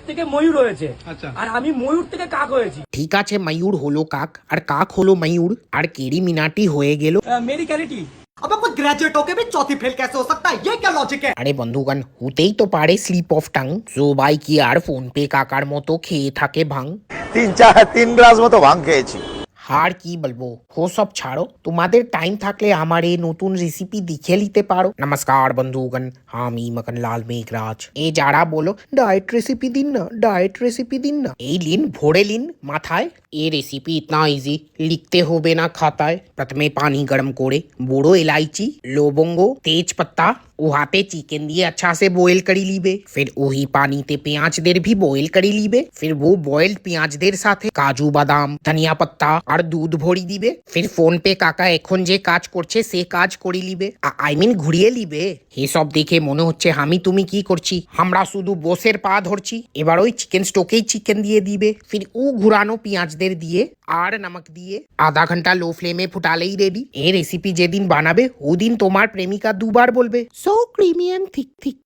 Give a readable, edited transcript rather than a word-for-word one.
থেকে ময়ূর হয়েছে, আর আমি ময়ূর থেকে কাক হয়েছি। ঠিক আছে, ময়ূর হলো কাক আর কাক হলো ময়ূর আর কেরি মিনাটি হয়ে গেল মেডিক্যালিটি। अबे कोई ग्रेजुएट होके भी चौथी फेल कैसे हो सकता है? ये क्या लॉजिक है? আরে বন্ধুগণ, হতেই তো পারে স্লিপ অফ টাং। সবাই কি আর ফোন পে কাকার মতো খেয়ে থাকে ভাঙ? 3 গ্লাস মতো ভাঙ খেয়েছি। আর কি বলবো, ও সব ছাড়ো। তোমাদের টাইম থাকলে আমার এই নতুন রেসিপি দেখে নিতে পারো। নমস্কার বন্ধুগণ, আমি মকনলাল মেঘরাজ। এই যারা বলো ডায়েট রেসিপি দিন না, ডায়েট রেসিপি দিন না, এই লিন ভরে লিন মাথায়। ये रेसिपी इतना इजी, लिखते होबे ना खाताय। प्रथमे पानी गरम करे बड़ो इलायची लवंग तेज पत्ता उहाते चिकन दिए अच्छा से बॉयल करी लीबे। फिर वही पानी ते प्याज देर भी बॉयल करी लीबे। फिर वो बॉइल्ड प्याज देर साथे काजू बादाम धनिया पत्ता और दूध भरी दिबे। फिर फोन पे काका এখন যে কাজ করছে সে কাজ করি লিবে, আই মিন ঘুরিয়ে লিবে। এসব দেখে মনে হচ্ছে আমি তুমি কি করছি, আমরা শুধু বসের পা ধরছি। এবার ওই চিকেন স্টোকেই চিকেন দিয়ে দিবে। ফির ও ঘুরানো পেঁয়াজদের দিয়ে আর নমক দিয়ে আধা ঘন্টা লো ফ্লেমে ফুটালেই রেডি। এই রেসিপি যেদিন বানাবে ওদিন তোমার প্রেমিকা দুবার বলবে so creamy and thick thick.